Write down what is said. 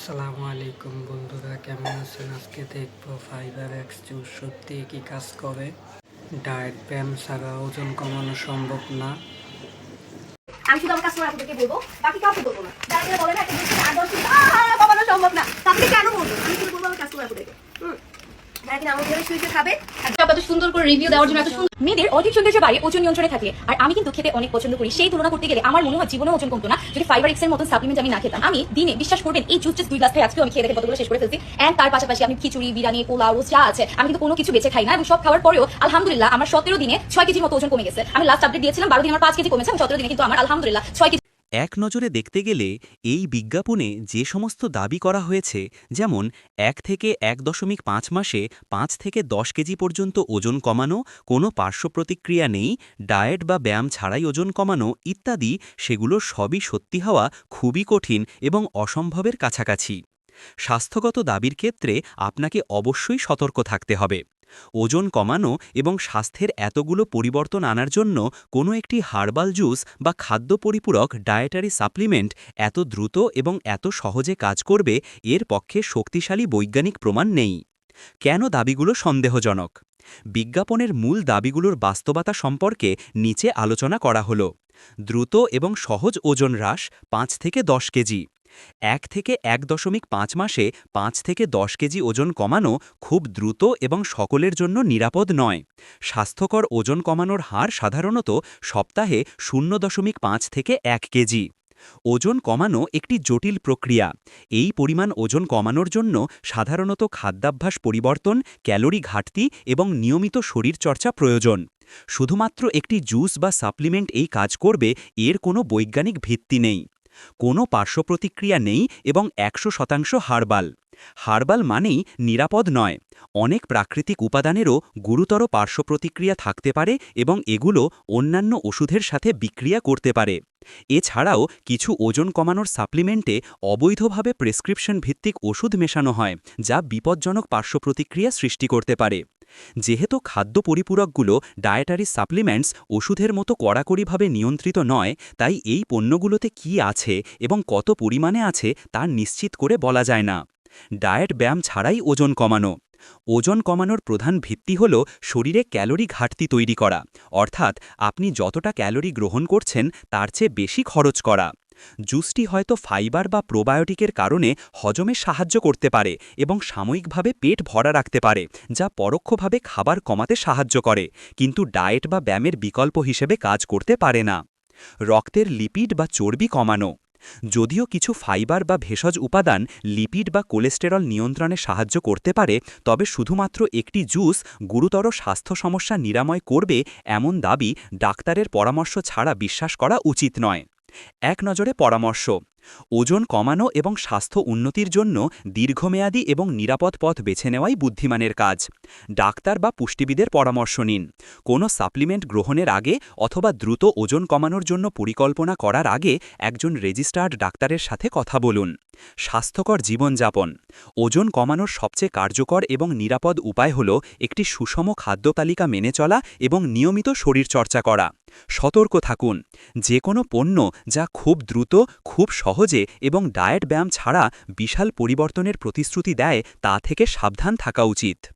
আসসালামু আলাইকুম বন্ধুরা, কেমন আছেন? আজকে দেখবো ফাইবার এক্স জুস সত্যি কি কাজ করে। ডায়েট ব্যায়াম ছাড়া ওজন কমানো সম্ভব না। আমি শুধু আমার কাস্টমার আপুদেরকে বলবো, বাকি কাউকে বলবো না। যারা যারা বলে না একটা জিনিস 8-10 দিন কমানো সম্ভব না, তাদেরকে কেন বলবো? আমি শুধু বলবো আমার কাস্টমার আপুদেরকে। যারা কিনা আমার ভিডিও শুইতে খাবে, এত সুন্দর করে রিভিউ দেওয়ার জন্য এত সুন্দর। মেয়েদের অধিক সৌন্দর্য বাড়ে ওজন নিয়ন্ত্রণে থাকলে। আর আমি কিন্তু খেতে অনেক পছন্দ করি, সেই তুলনা করতে গেলে আমার মনে হয় জীবনে ওজন কমতো না যদি ফাইবার এক্স এর মতো সাপ্লিমেন্ট আমি না খেতাম। আমি দিনে বিশ্বাস করবেন এই জুস জাস্ট 2 গ্লাস খাই, আজকে আমি খেয়ে দেখে কতগুলো শেষ করে ফেলছি। এন্ড তার পাশাপাশি আমি খিচুড়ি, বিরিয়ানি, পোলাও, যা আছে আমি কিন্তু কোনো কিছু বেঁচে খাই না, এবং সব খাওয়ার পরেও আলহামদুলিল্লাহ আমার 17 দিনে 6 কেজির মতো ওজন কমে গেছে। আমি লাস্ট আপডেট দিয়েছিলাম 12 দিনে আমার 5 কেজি কমেছে, 17 দিনে কিন্তু আমার আলহামদুলিল্লাহ 6 কেজি। এক নজরে দেখতে গেলে এই বিজ্ঞাপনে যে সমস্ত দাবি করা হয়েছে, যেমন 1 থেকে 1.5 মাসে 5 থেকে 10 কেজি পর্যন্ত ওজন কমানো, কোনো পার্শ্ব প্রতিক্রিয়া নেই, ডায়েট বা ব্যায়াম ছাড়াই ওজন কমানো ইত্যাদি, সেগুলো সবই সত্যি হওয়া খুবই কঠিন এবং অসম্ভবের কাছাকাছি। স্বাস্থ্যগত দাবির ক্ষেত্রে আপনাকে অবশ্যই সতর্ক থাকতে হবে। ওজন কমানো এবং স্বাস্থ্যের এতগুলো পরিবর্তন আনার জন্য কোনো একটি হার্বাল জুস বা খাদ্য পরিপূরক ডায়েটারি সাপ্লিমেন্ট এত দ্রুত এবং এত সহজে কাজ করবে, এর পক্ষে শক্তিশালী বৈজ্ঞানিক প্রমাণ নেই। কেন দাবিগুলো সন্দেহজনক? বিজ্ঞাপনের মূল দাবিগুলোর বাস্তবতা সম্পর্কে নিচে আলোচনা করা হলো। দ্রুত এবং সহজ ওজন হ্রাস 5 থেকে 10 কেজি। 1 থেকে 1.5 মাসে 5 থেকে 10 কেজি ওজন কমানো খুব দ্রুত এবং সকলের জন্য নিরাপদ নয়। স্বাস্থ্যকর ওজন কমানোর হার সাধারণত সপ্তাহে 0.5 থেকে 1 কেজি। ওজন কমানো একটি জটিল প্রক্রিয়া। এই পরিমাণ ওজন কমানোর জন্য সাধারণত খাদ্যাভ্যাস পরিবর্তন, ক্যালোরি ঘাটতি এবং নিয়মিত শরীরচর্চা প্রয়োজন। শুধুমাত্র একটি জুস বা সাপ্লিমেন্ট এই কাজ করবে, এর কোনো বৈজ্ঞানিক ভিত্তি নেই। কোনো পার্শ্ব প্রতিক্রিয়া নেই এবং 100% হার্বাল। হার্বাল মানেই নিরাপদ নয়। অনেক প্রাকৃতিক উপাদানেরও গুরুতর পার্শ্ব প্রতিক্রিয়া থাকতে পারে এবং এগুলো অন্যান্য ওষুধের সাথে বিক্রিয়া করতে পারে। এছাড়াও কিছু ওজন কমানোর সাপ্লিমেন্টে অবৈধভাবে প্রেসক্রিপশন ভিত্তিক ওষুধ মেশানো হয়, যা বিপজ্জনক পার্শ্ব প্রতিক্রিয়া সৃষ্টি করতে পারে। যেহেতু খাদ্য পরিপূরকগুলো ডায়েটারি সাপ্লিমেন্টস ওষুধের মতো কড়াকড়িভাবে নিয়ন্ত্রিত নয়, তাই এই পণ্যগুলোতে কি আছে এবং কত পরিমাণে আছে তা নিশ্চিত করে বলা যায় না। ডায়েট ব্যায়াম ছাড়াই ওজন কমানো। ওজন কমানোর প্রধান ভিত্তি হল শরীরে ক্যালোরি ঘাটতি তৈরি করা, অর্থাৎ আপনি যতটা ক্যালোরি গ্রহণ করছেন তার চেয়ে বেশি খরচ করা। জুসটি হয়তো ফাইবার বা প্রোবায়োটিকের কারণে হজমে সাহায্য করতে পারে এবং সাময়িকভাবে পেট ভরা রাখতে পারে, যা পরোক্ষভাবে খাবার কমাতে সাহায্য করে, কিন্তু ডায়েট বা ব্যায়ামের বিকল্প হিসেবে কাজ করতে পারে না। রক্তের লিপিড বা চর্বি কমানো। যদিও কিছু ফাইবার বা ভেষজ উপাদান লিপিড বা কোলেস্টেরল নিয়ন্ত্রণে সাহায্য করতে পারে, তবে শুধুমাত্র একটি জুস গুরুতর স্বাস্থ্য সমস্যা নিরাময় করবে এমন দাবি ডাক্তারের পরামর্শ ছাড়া বিশ্বাস করা উচিত নয়। এক নজরে পরামর্শ: ওজন কমানো এবং স্বাস্থ্য উন্নতির জন্য দীর্ঘমেয়াদী এবং নিরাপদ পথ বেছে নেওয়াই বুদ্ধিমানের কাজ। ডাক্তার বা পুষ্টিবিদের পরামর্শ নিন। কোনো সাপ্লিমেন্ট গ্রহণের আগে অথবা দ্রুত ওজন কমানোর জন্য পরিকল্পনা করার আগে একজন রেজিস্টার্ড ডাক্তারের সাথে কথা বলুন। স্বাস্থ্যকর জীবনযাপন। ওজন কমানোর সবচেয়ে কার্যকর এবং নিরাপদ উপায় হল একটি সুষম খাদ্য তালিকা মেনে চলা এবং নিয়মিত শরীরচর্চা করা। সতর্ক থাকুন, যে কোনো পণ্য যা খুব দ্রুত, খুব সহজে এবং ডায়েট ব্যায়াম ছাড়া বিশাল পরিবর্তনের প্রতিশ্রুতি দেয়, তা থেকে সাবধান থাকা উচিত।